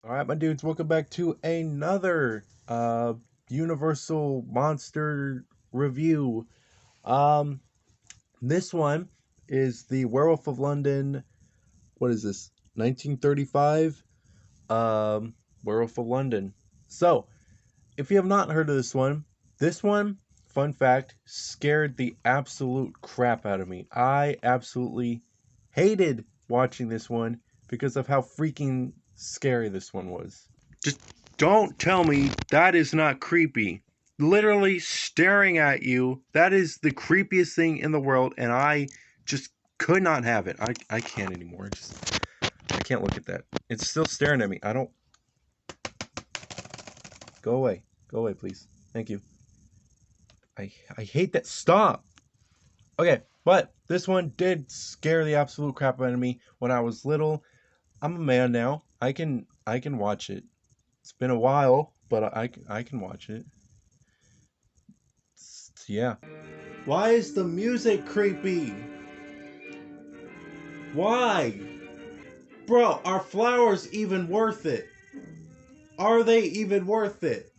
Alright, my dudes, welcome back to another Universal Monster review. Um, this one is the Werewolf of London. What is this? 1935? Werewolf of London. So, if you have not heard of this one, fun fact, scared the absolute crap out of me. I absolutely hated watching this one because of how freaking scary this one was. Just don't tell me that is not creepy. Literally staring at you, that is the creepiest thing in the world, and I just could not have it. I can't anymore. I can't look at that. It's still staring at me. I don't. Go away. Go away, please. Thank you. I hate that. Stop. Okay, but this one did scare the absolute crap out of me when I was little. I'm a man now. I can watch it. It's been a while, but I can watch it. Yeah. Why is the music creepy? Why? Bro, are flowers even worth it? Are they even worth it?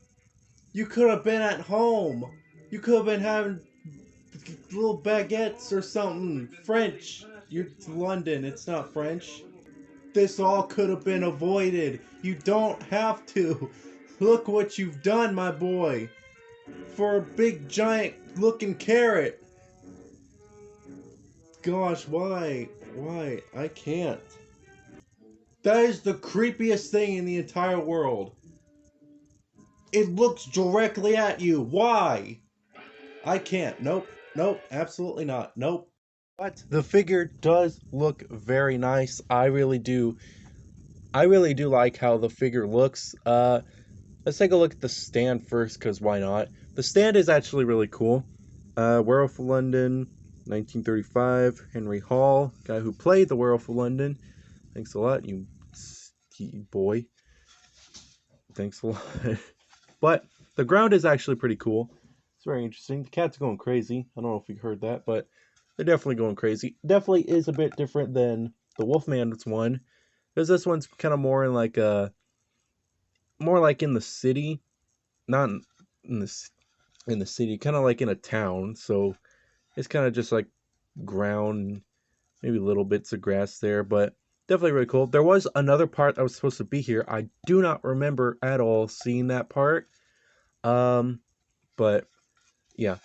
You could have been at home. You could have been having little baguettes or something. French. You're London, it's not French. This all could have been avoided. You don't have to. Look what you've done, my boy. For a big giant looking carrot. Gosh, why? Why? I can't. That is the creepiest thing in the entire world. It looks directly at you. Why? I can't. Nope. Nope. Absolutely not. Nope. But the figure does look very nice. I really do. I really do like how the figure looks. Let's take a look at the stand first, because why not? The stand is actually really cool. Werewolf of London, 1935. Henry Hall, guy who played the Werewolf of London. Thanks a lot, you boy. Thanks a lot. But the ground is actually pretty cool. It's very interesting. The cat's going crazy. I don't know if you heard that, but they're definitely going crazy. Definitely is a bit different than the Wolfman's one, because this one's kind of more in like more like in the city, not in the city, kind of like in a town. So it's kind of just like ground, maybe little bits of grass there, but definitely really cool. There was another part that was supposed to be here. I do not remember at all seeing that part. Um, but yeah.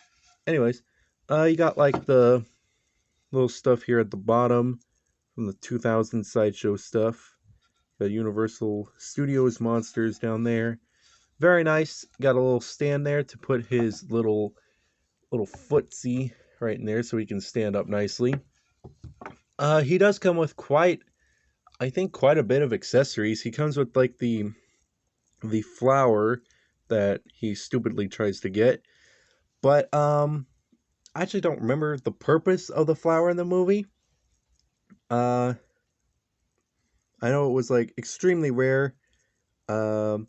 Anyways, you got like the little stuff here at the bottom from the 2000 Sideshow stuff. The Universal Studios monsters down there. Very nice. Got a little stand there to put his little footsie right in there so he can stand up nicely. He does come with I think quite a bit of accessories. He comes with like the flower that he stupidly tries to get. But I actually don't remember the purpose of the flower in the movie. Uh I know it was like extremely rare. Um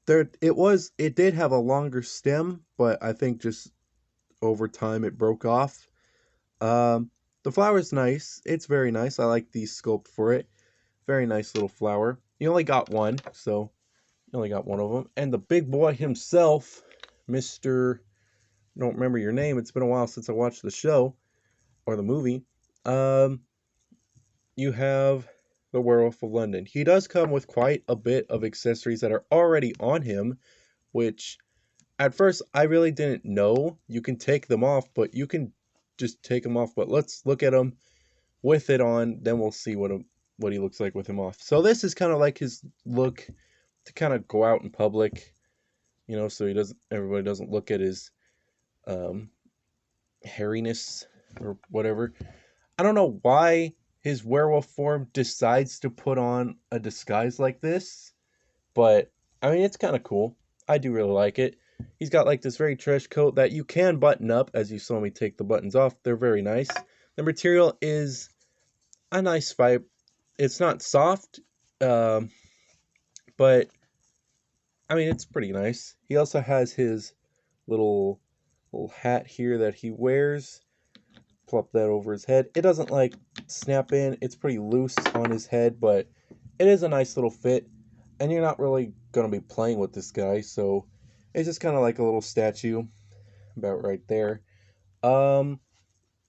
it did have a longer stem, but I think just over time it broke off. Um the flower's nice. It's very nice. I like the sculpt for it. Very nice little flower. You only got one, so you only got one of them. And the big boy himself, Mr. I don't remember your name. It's been a while since I watched the show or the movie. Um, you have the Werewolf of London. He does come with quite a bit of accessories that are already on him, which at first I really didn't know. You can take them off, but you can just take them off. But let's look at him with it on, then we'll see what he looks like with him off. So this is kind of like his look to kind of go out in public, so everybody doesn't look at his um, hairiness or whatever. I don't know why his werewolf form decides to put on a disguise like this, but I mean, it's kind of cool. I do really like it. He's got like this very trash coat that you can button up, as you saw me take the buttons off. They're very nice. The material is a nice fiber. It's not soft, um, but I mean, it's pretty nice. He also has his little hat here that he wears. Plop that over his head. It doesn't like snap in. It's pretty loose on his head, but it is a nice little fit. and you're not really going to be playing with this guy, so it's just kind of like a little statue about right there. Um,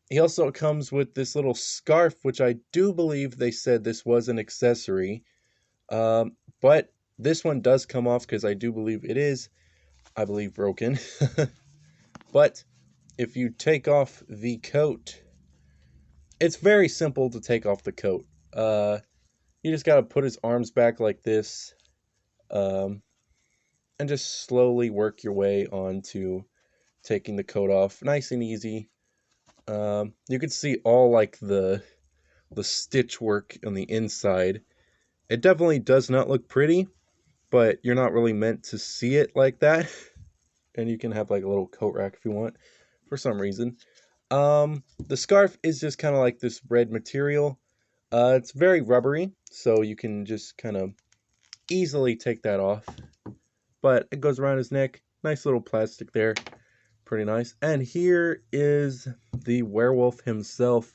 he also comes with this little scarf, which I do believe they said this was an accessory. But this one does come off because I do believe it is, I believe, broken. But if you take off the coat, it's very simple to take off the coat. You just gotta put his arms back like this, um, and just slowly work your way onto taking the coat off, nice and easy. You can see all like the stitch work on the inside. It definitely does not look pretty, but you're not really meant to see it like that. And you can have like a little coat rack if you want, for some reason. The scarf is just kind of like this red material. It's very rubbery, so you can just kind of easily take that off. But it goes around his neck. Nice little plastic there. Pretty nice. And here is the werewolf himself.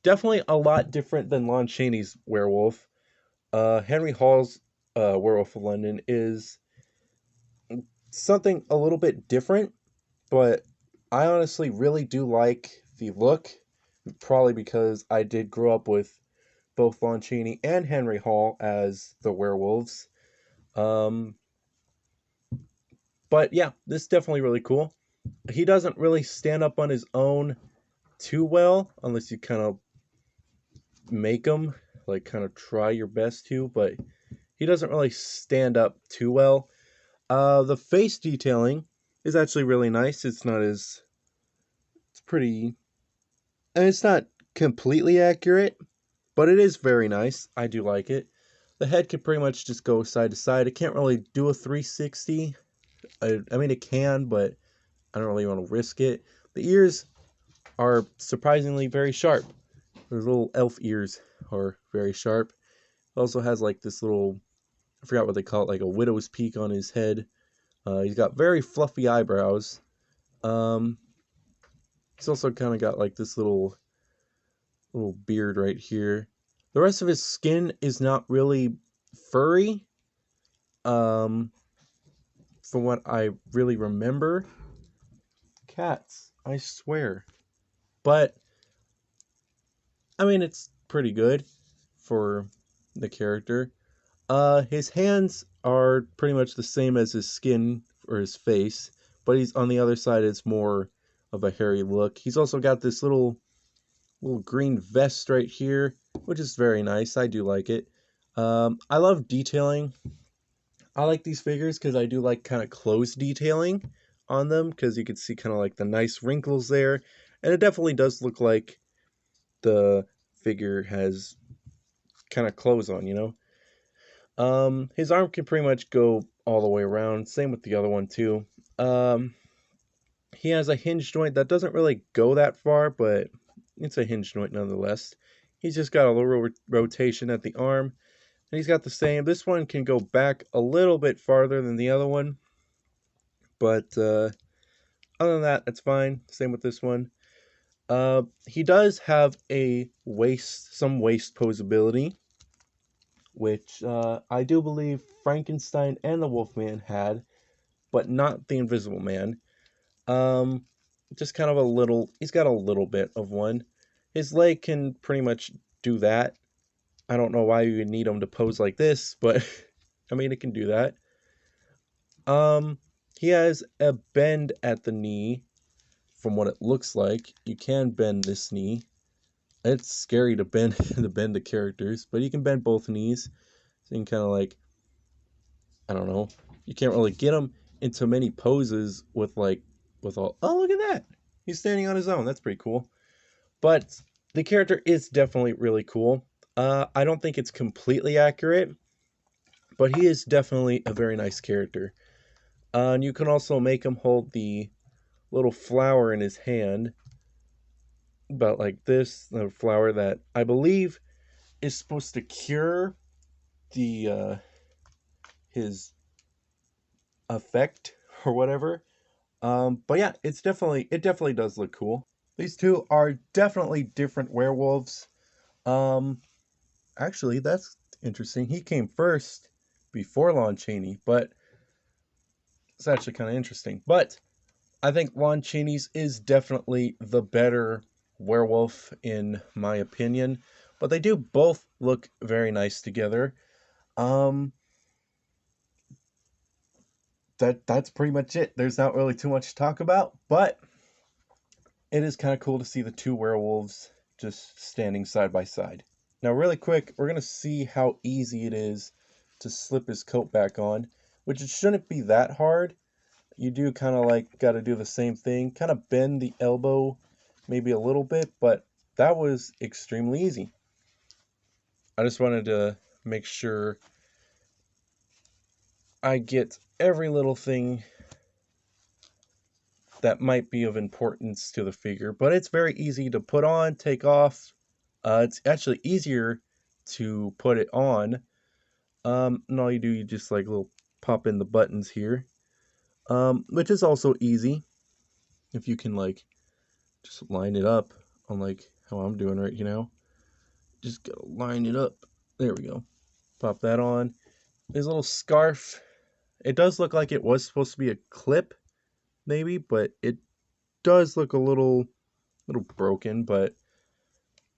Definitely a lot different than Lon Chaney's werewolf. Henry Hall's Werewolf of London is something a little bit different, but I honestly really do like the look. Probably because I did grow up with both Lon Chaney and Henry Hall as the werewolves. Um, but yeah, this is definitely really cool. He doesn't really stand up on his own too well, unless you kind of make him, like kind of try your best to, but he doesn't really stand up too well. The face detailing is actually really nice. It's not as, it's pretty, and it's not completely accurate, but it is very nice. I do like it. The head can pretty much just go side to side. It can't really do a 360. I mean, it can, but I don't really want to risk it. The ears are surprisingly very sharp. Those little elf ears are very sharp. It also has like this little, I forgot what they call it, like a widow's peak on his head. He's got very fluffy eyebrows. Um, he's also kind of got like this little beard right here. The rest of his skin is not really furry. Um, from what I really remember. Cats, I swear. But I mean, it's pretty good for the character. His hands are pretty much the same as his skin or his face, but he's on the other side. It's more of a hairy look. He's also got this little green vest right here, which is very nice. I do like it. I love detailing. I like these figures because I do like kind of close detailing on them because you can see kind of like the nice wrinkles there, and it definitely does look like the figure has kind of clothes on, you know. His arm can pretty much go all the way around. Same with the other one too. Um, he has a hinge joint that doesn't really go that far, but it's a hinge joint nonetheless. He's just got a little rotation at the arm, and he's got the same. This one can go back a little bit farther than the other one, but other than that, that's fine. Same with this one. He does have some waist posability, which I do believe Frankenstein and the Wolfman had, but not the Invisible Man. Um, just kind of a little. He's got a little bit of one. His leg can pretty much do that. I don't know why you would need him to pose like this, but I mean it can do that. Um, he has a bend at the knee. From what it looks like, you can bend this knee. It's scary to bend to bend the characters, but you can bend both knees. So you can kind of like, I don't know. You can't really get him into many poses with all. Oh, look at that! He's standing on his own. That's pretty cool. But the character is definitely really cool. I don't think it's completely accurate, but he is definitely a very nice character. And you can also make him hold the little flower in his hand, about like this, the flower that I believe is supposed to cure the his effect or whatever. But yeah, it definitely does look cool. These two are definitely different werewolves. Um, actually, that's interesting. He came first before Lon Chaney, but it's actually kind of interesting. But I think Lon Chaney's is definitely the better werewolf in my opinion, but they do both look very nice together. Um, that's pretty much it. There's not really too much to talk about, but it is kind of cool to see the two werewolves just standing side by side. Now, really quick, we're gonna see how easy it is to slip his coat back on, which it shouldn't be that hard. You do kind of like got to do the same thing, kind of bend the elbow maybe a little bit, but that was extremely easy. I just wanted to make sure I get every little thing that might be of importance to the figure, but it's very easy to put on, take off. It's actually easier to put it on. And all you do, you just like little pop in the buttons here, which is also easy if you can like just line it up on like how I'm doing right now. Just gotta line it up. There we go. Pop that on. There's a little scarf. It does look like it was supposed to be a clip, maybe, but it does look a little broken, but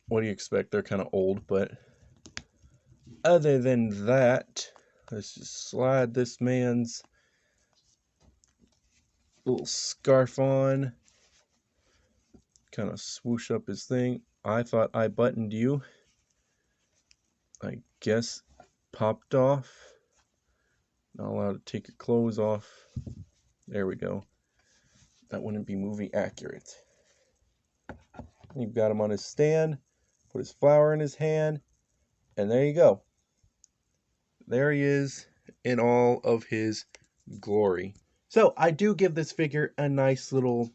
what do you expect? They're kind of old, but other than that, let's just slide this man's little scarf on. Kind of swoosh up his thing. I thought I buttoned you. I guess popped off. Not allowed to take your clothes off. There we go. That wouldn't be movie accurate. You've got him on his stand. Put his flower in his hand. And there you go. There he is in all of his glory. So I do give this figure a nice little,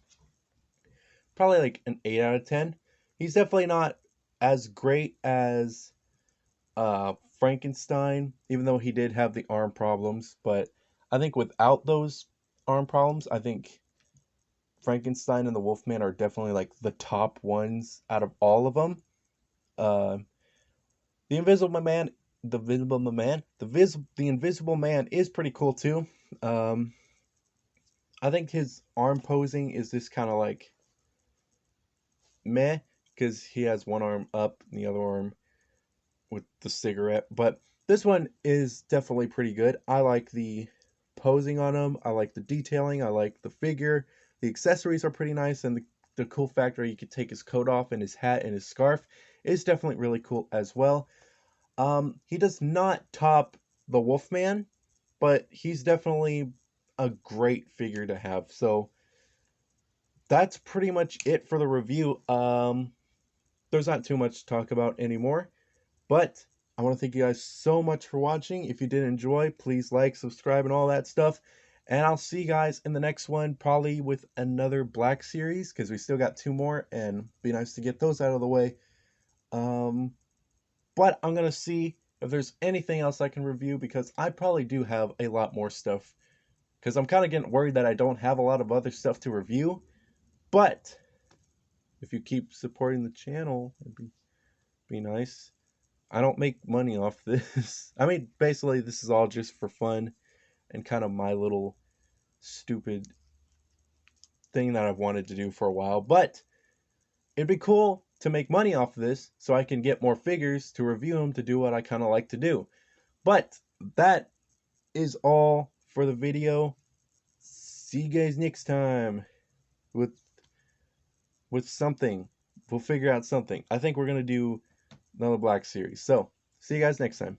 probably like an 8 out of 10. He's definitely not as great as Frankenstein, even though he did have the arm problems. But I think without those arm problems, I think Frankenstein and the Wolfman are definitely like the top ones out of all of them. The Invisible Man, the Invisible Man is pretty cool too. I think his arm posing is just kind of like meh, because he has one arm up and the other arm with the cigarette. But this one is definitely pretty good. I like the posing on him. I like the detailing. I like the figure. The accessories are pretty nice, and the cool factor you could take his coat off and his hat and his scarf is definitely really cool as well. He does not top the Wolfman, but he's definitely a great figure to have. So that's pretty much it for the review. There's not too much to talk about anymore, but I want to thank you guys so much for watching. If you did enjoy, please like, subscribe, and all that stuff. And I'll see you guys in the next one, probably with another Black series, because we still got 2 more, and be nice to get those out of the way. But I'm going to see if there's anything else I can review, because I probably do have a lot more stuff. Because I'm kind of getting worried that I don't have a lot of other stuff to review. But if you keep supporting the channel, it'd be nice. I don't make money off this. I mean, basically, this is all just for fun and kind of my little stupid thing that I've wanted to do for a while. But it'd be cool to make money off of this so I can get more figures to review them, to do what I kind of like to do. But that is all for the video. See you guys next time with something. We'll figure out something. I think we're going to do another Black series. So, see you guys next time.